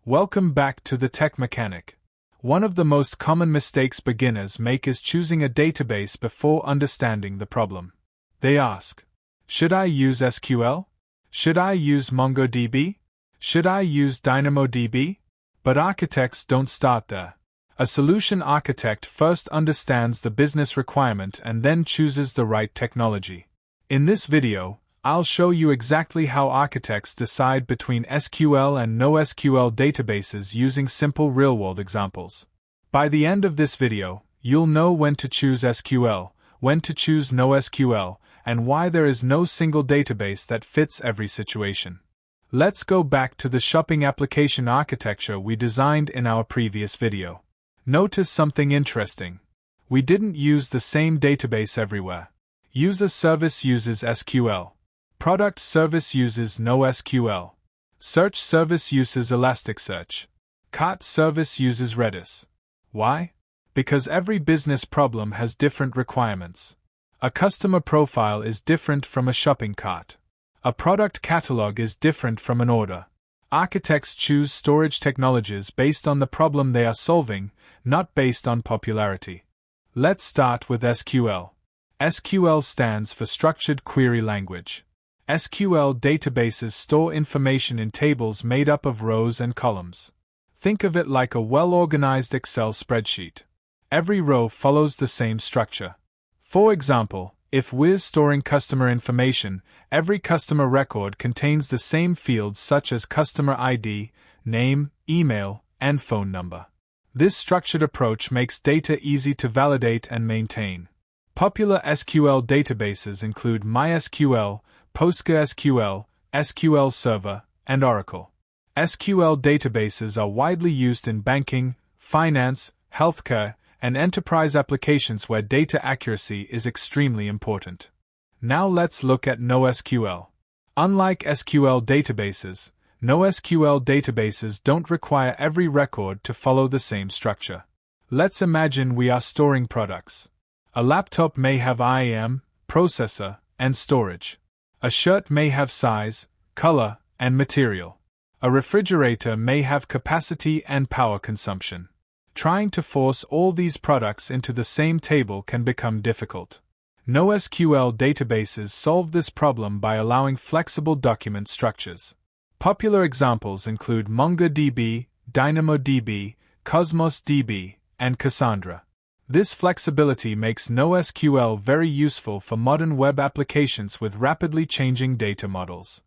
Welcome back to the Tech Mechanic. One of the most common mistakes beginners make is choosing a database before understanding the problem. They ask, should I use SQL? Should I use MongoDB? Should I use DynamoDB? But architects don't start there. A solution architect first understands the business requirement and then chooses the right technology. In this video, I'll show you exactly how architects decide between SQL and NoSQL databases using simple real-world examples. By the end of this video, you'll know when to choose SQL, when to choose NoSQL, and why there is no single database that fits every situation. Let's go back to the shopping application architecture we designed in our previous video. Notice something interesting. We didn't use the same database everywhere. User service uses SQL. Product service uses NoSQL. Search service uses Elasticsearch. Cart service uses Redis. Why? Because every business problem has different requirements. A customer profile is different from a shopping cart. A product catalog is different from an order. Architects choose storage technologies based on the problem they are solving, not based on popularity. Let's start with SQL. SQL stands for Structured Query Language. SQL databases store information in tables made up of rows and columns. Think of it like a well-organized Excel spreadsheet. Every row follows the same structure. For example, if we're storing customer information, every customer record contains the same fields such as customer ID, name, email, and phone number. This structured approach makes data easy to validate and maintain. Popular SQL databases include MySQL, PostgreSQL, SQL Server, and Oracle. SQL databases are widely used in banking, finance, healthcare, and enterprise applications where data accuracy is extremely important. Now let's look at NoSQL. Unlike SQL databases, NoSQL databases don't require every record to follow the same structure. Let's imagine we are storing products. A laptop may have IAM, processor, and storage. A shirt may have size, color, and material. A refrigerator may have capacity and power consumption. Trying to force all these products into the same table can become difficult. NoSQL databases solve this problem by allowing flexible document structures. Popular examples include MongoDB, DynamoDB, Cosmos DB, and Cassandra. This flexibility makes NoSQL very useful for modern web applications with rapidly changing data models.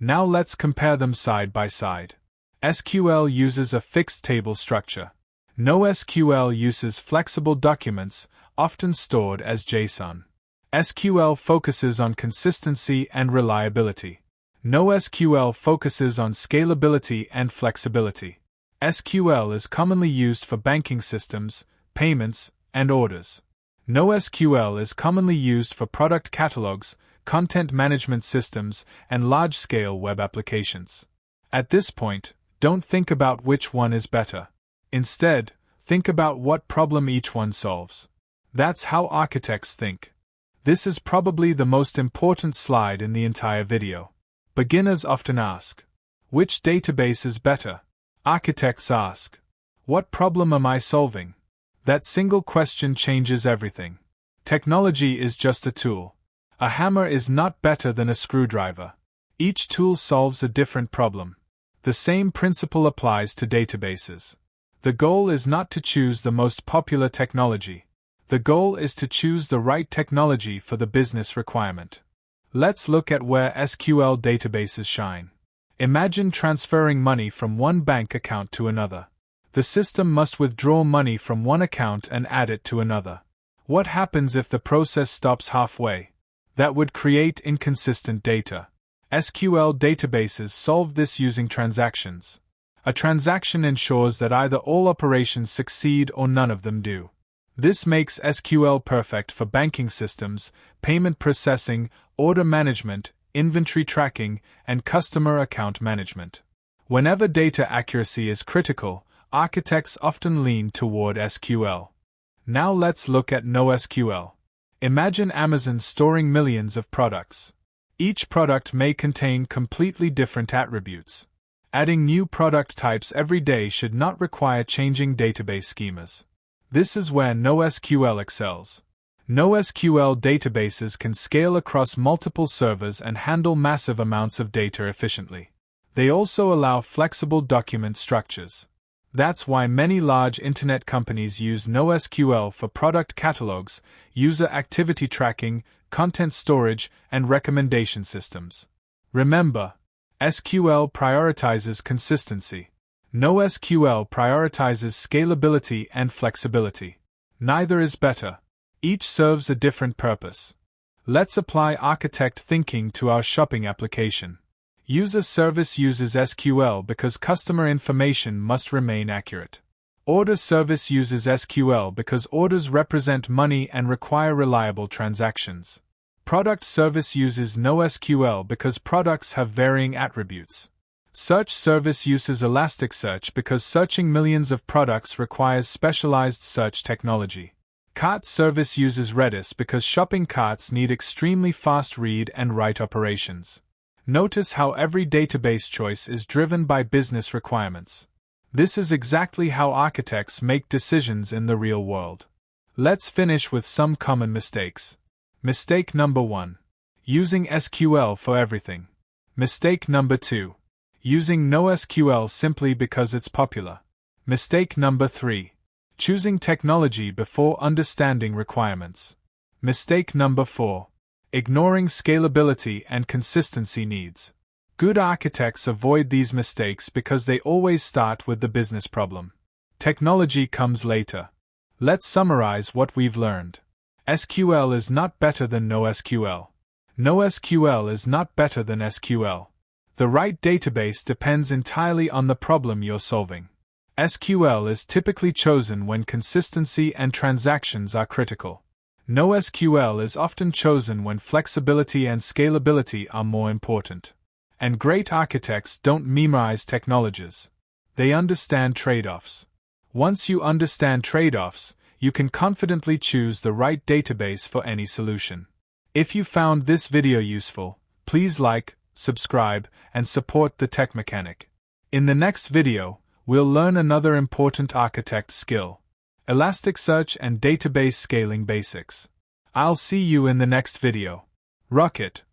Now let's compare them side by side. SQL uses a fixed table structure. NoSQL uses flexible documents, often stored as JSON. SQL focuses on consistency and reliability. NoSQL focuses on scalability and flexibility. SQL is commonly used for banking systems, payments, and orders. NoSQL is commonly used for product catalogs, content management systems, and large-scale web applications. At this point, don't think about which one is better. Instead, think about what problem each one solves. That's how architects think. This is probably the most important slide in the entire video. Beginners often ask, which database is better? Architects ask, what problem am I solving? That single question changes everything. Technology is just a tool. A hammer is not better than a screwdriver. Each tool solves a different problem. The same principle applies to databases. The goal is not to choose the most popular technology. The goal is to choose the right technology for the business requirement. Let's look at where SQL databases shine. Imagine transferring money from one bank account to another. The system must withdraw money from one account and add it to another. What happens if the process stops halfway? That would create inconsistent data. SQL databases solve this using transactions. A transaction ensures that either all operations succeed or none of them do. This makes SQL perfect for banking systems, payment processing, order management, inventory tracking, and customer account management. Whenever data accuracy is critical, architects often lean toward SQL. Now let's look at NoSQL. Imagine Amazon storing millions of products. Each product may contain completely different attributes. Adding new product types every day should not require changing database schemas. This is where NoSQL excels. NoSQL databases can scale across multiple servers and handle massive amounts of data efficiently. They also allow flexible document structures. That's why many large internet companies use NoSQL for product catalogs, user activity tracking, content storage, and recommendation systems. Remember, SQL prioritizes consistency. NoSQL prioritizes scalability and flexibility. Neither is better. Each serves a different purpose. Let's apply architect thinking to our shopping application. User service uses SQL because customer information must remain accurate. Order service uses SQL because orders represent money and require reliable transactions. Product service uses NoSQL because products have varying attributes. Search service uses Elasticsearch because searching millions of products requires specialized search technology. Cart service uses Redis because shopping carts need extremely fast read and write operations. Notice how every database choice is driven by business requirements. This is exactly how architects make decisions in the real world. Let's finish with some common mistakes. Mistake number 1. Using SQL for everything. Mistake number 2. Using NoSQL simply because it's popular. Mistake number 3. Choosing technology before understanding requirements. Mistake number 4. Ignoring scalability and consistency needs. Good architects avoid these mistakes because they always start with the business problem. Technology comes later. Let's summarize what we've learned. SQL is not better than NoSQL. NoSQL is not better than SQL. The right database depends entirely on the problem you're solving. SQL is typically chosen when consistency and transactions are critical. NoSQL is often chosen when flexibility and scalability are more important. And great architects don't memorize technologies. They understand trade-offs. Once you understand trade-offs, you can confidently choose the right database for any solution. If you found this video useful, please like, subscribe, and support the Tech Mechanic. In the next video, we'll learn another important architect skill: Elasticsearch and database scaling basics. I'll see you in the next video. Rock it!